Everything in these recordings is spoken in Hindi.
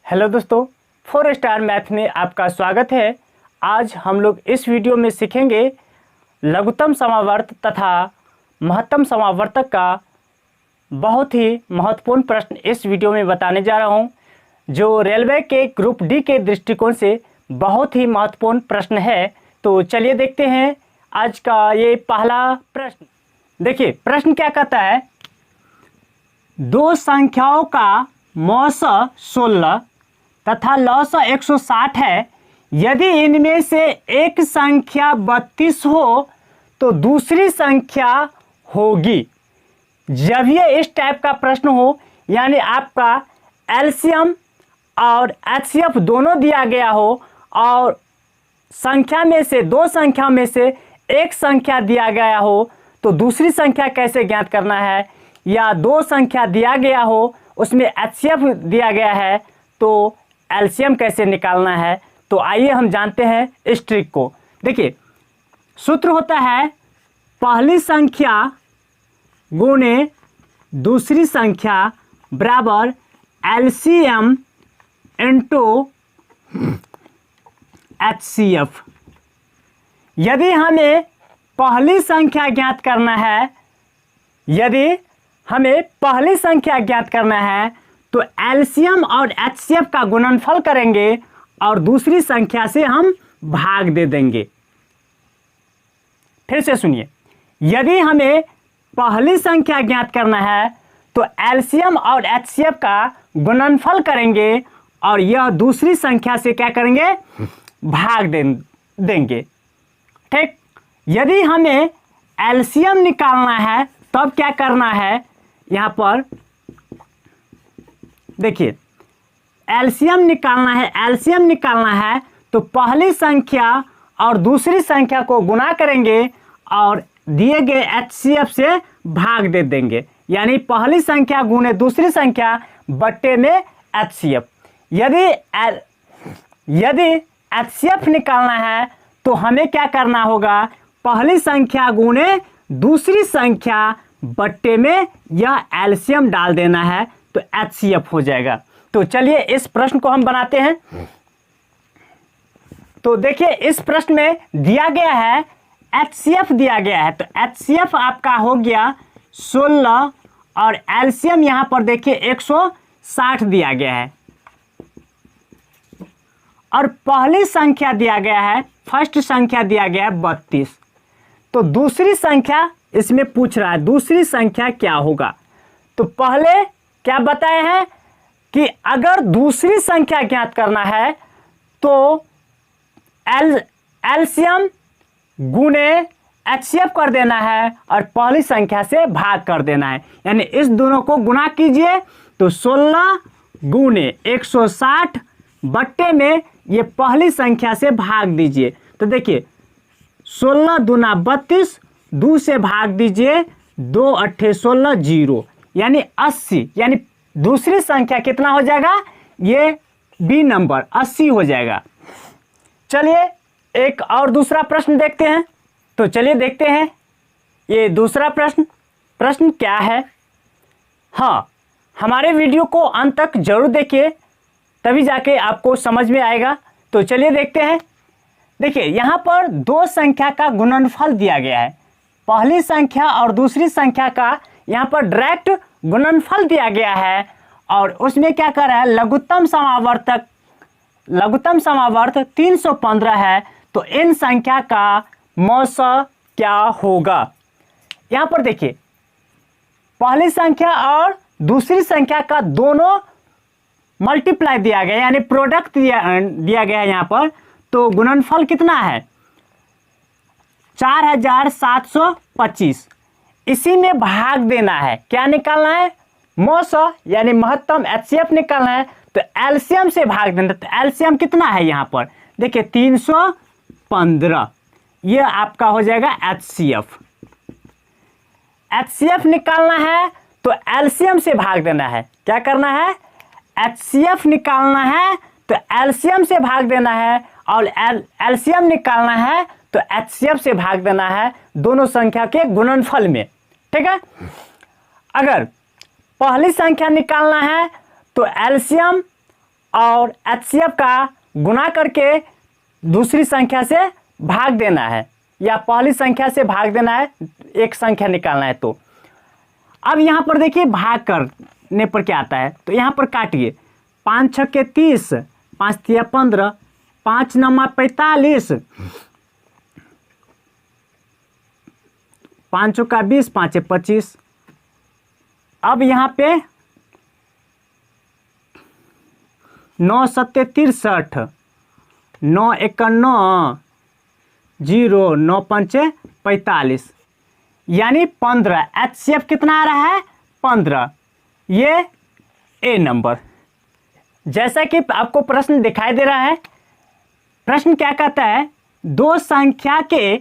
हेलो दोस्तों, 4 स्टार मैथ में आपका स्वागत है। आज हम लोग इस वीडियो में सीखेंगे लघुत्तम समावर्त तथा महत्तम समावर्तक का बहुत ही महत्वपूर्ण प्रश्न इस वीडियो में बताने जा रहा हूं, जो रेलवे के ग्रुप डी के दृष्टिकोण से बहुत ही महत्वपूर्ण प्रश्न है। तो चलिए देखते हैं आज का ये पहला प्रश्न। देखिए प्रश्न क्या कहता है, दो संख्याओं का मौसा 16 तथा लौसा 160 है। यदि इनमें से एक संख्या 32 हो तो दूसरी संख्या होगी। जब ये इस टाइप का प्रश्न हो, यानी आपका एलसीएम और एचसीएफ दोनों दिया गया हो और संख्या में से दो संख्या में से एक संख्या दिया गया हो, तो दूसरी संख्या कैसे ज्ञात करना है, या दो संख्या दिया गया हो उसमें एचसीएफ दिया गया है तो एलसीएम कैसे निकालना है। तो आइए हम जानते हैं इस ट्रिक को। देखिए सूत्र होता है पहली संख्या गुणे दूसरी संख्या बराबर एलसीएम इंटू एचसीएफ। यदि हमें पहली संख्या ज्ञात करना है, यदि हमें पहली संख्या ज्ञात करना है तो एलसीएम और एचसीएफ का गुणनफल करेंगे और दूसरी संख्या से हम भाग दे देंगे। फिर से सुनिए, यदि हमें पहली संख्या ज्ञात करना है तो एलसीएम और एचसीएफ का गुणनफल करेंगे और यह दूसरी संख्या से क्या करेंगे, भाग देंगे। ठीक। यदि हमें एलसीएम निकालना है तब क्या करना है, यहाँ पर देखिए एलसीएम निकालना है तो पहली संख्या और दूसरी संख्या को गुणा करेंगे और दिए गए एचसीएफ से भाग दे देंगे, यानी पहली संख्या गुणे दूसरी संख्या बट्टे में एचसीएफ। यदि एचसीएफ निकालना है तो हमें क्या करना होगा, पहली संख्या गुणे दूसरी संख्या बट्टे में यह एलसीएम डाल देना है तो एचसीएफ हो जाएगा। तो चलिए इस प्रश्न को हम बनाते हैं। तो देखिए इस प्रश्न में दिया गया है एचसीएफ दिया गया है, तो एचसीएफ आपका हो गया 16 और एलसीएम यहां पर देखिए 160 दिया गया है और पहली संख्या दिया गया है, फर्स्ट संख्या दिया गया है 32। तो दूसरी संख्या इसमें पूछ रहा है, दूसरी संख्या क्या होगा। तो पहले क्या बताए हैं कि अगर दूसरी संख्या ज्ञात करना है तो एलसीएम गुणे एचसीएफ कर देना है और पहली संख्या से भाग कर देना है, यानी इस दोनों को गुणा कीजिए तो 16 गुणे 160 बट्टे में ये पहली संख्या से भाग दीजिए। तो देखिए 16 दूना 32, 2 से भाग दीजिए, 2 अट्ठे 16 0, यानी 80, यानी दूसरी संख्या कितना हो जाएगा, ये बी नंबर 80 हो जाएगा। चलिए एक और दूसरा प्रश्न देखते हैं। तो चलिए देखते हैं ये दूसरा प्रश्न क्या है। हाँ, हमारे वीडियो को अंत तक जरूर देखिए, तभी जाके आपको समझ में आएगा। तो चलिए देखते हैं। देखिए यहाँ पर दो संख्या का गुणनफल दिया गया है, पहली संख्या और दूसरी संख्या का यहाँ पर डायरेक्ट गुणनफल दिया गया है और उसमें क्या कर रहा है, लघुत्तम समावर्त 315 है। तो इन संख्या का मौसा क्या होगा। यहाँ पर देखिए पहली संख्या और दूसरी संख्या का दोनों मल्टीप्लाई दिया गया, यानी प्रोडक्ट दिया गया है यहाँ पर। तो गुणनफल कितना है, 4725। इसी में भाग देना है, क्या निकालना है, मौसा यानी महत्तम एचसीएफ निकालना है। तो एलसीएम से भाग देना, तो एलसीएम कितना है यहाँ पर देखिए 315, ये आपका हो जाएगा एचसीएफ। एचसीएफ निकालना है तो एलसीएम से भाग देना है, क्या करना है, एचसीएफ निकालना है तो एलसीएम से भाग देना है और एलसीएम निकालना है तो एचसीएफ से भाग देना है, दोनों संख्या के गुणनफल में। ठीक है। अगर पहली संख्या निकालना है तो एलसीएम और HCF का गुना करके दूसरी संख्या से भाग देना है या पहली संख्या से भाग देना है, एक संख्या निकालना है। तो अब यहाँ पर देखिए भाग करने पर क्या आता है, तो यहाँ पर काटिए 5 छक्के 30, 5 तिया 15, 5 नमा 45, 5 चौका 20, 5 25। अब यहाँ पे 9 सत्ते 63, 9 एका 9, 0, 9 पंचे 45, यानी 15। HCF कितना आ रहा है? 15। ये ए नंबर। जैसा कि आपको प्रश्न दिखाई दे रहा है, प्रश्न क्या कहता है, दो संख्या के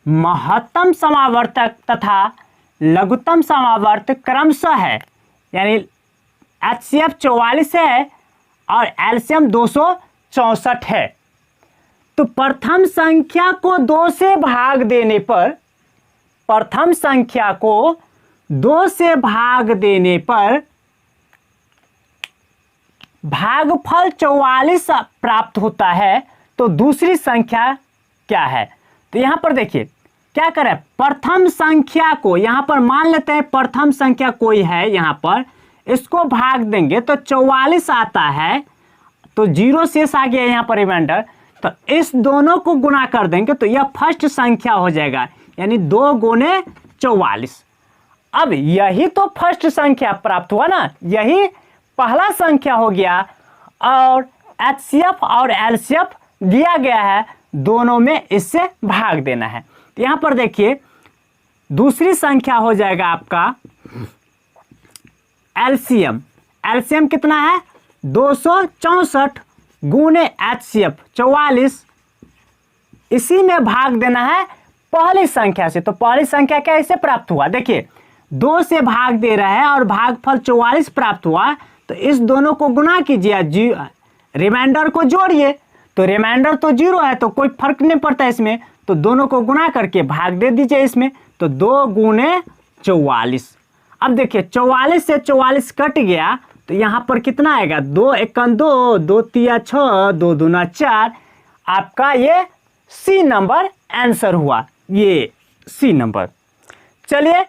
महत्तम समावर्तक तथा लघुत्तम समावर्तक क्रमशः है, यानी HCF 44 है और LCM 264 है। तो प्रथम संख्या को 2 से भाग देने पर, प्रथम संख्या को 2 से भाग देने पर भागफल 44 प्राप्त होता है। तो दूसरी संख्या क्या है? तो यहां पर देखिए क्या करें, प्रथम संख्या को यहां पर मान लेते हैं, प्रथम संख्या कोई है, यहां पर इसको भाग देंगे तो 44 आता है, तो 0 शेष आ गया यहां पर रिमाइंडर। तो इस दोनों को गुना कर देंगे तो यह फर्स्ट संख्या हो जाएगा, यानी 2 गुने 44। अब यही तो फर्स्ट संख्या प्राप्त हुआ ना, यही पहला संख्या हो गया और HCF और LCF दिया गया है, दोनों में इससे भाग देना है। तो यहां पर देखिए दूसरी संख्या हो जाएगा आपका LCM। LCM कितना है? 264 गुने HCF 44, इसी में भाग देना है पहली संख्या से। तो पहली संख्या कैसे प्राप्त हुआ? देखिए 2 से भाग दे रहा है और भागफल 44 प्राप्त हुआ, तो इस दोनों को गुना कीजिए, रिमाइंडर को जोड़िए। तो रिमाइंडर तो 0 है तो कोई फर्क नहीं पड़ता इसमें, तो दोनों को गुना करके भाग दे दीजिए इसमें। तो 2 गुने 44। अब देखिए 44 से 44 कट गया तो यहाँ पर कितना आएगा? 2 एका 2, 2 तिया 6, 2 दूना 4। आपका ये सी नंबर आंसर हुआ, ये सी नंबर। चलिए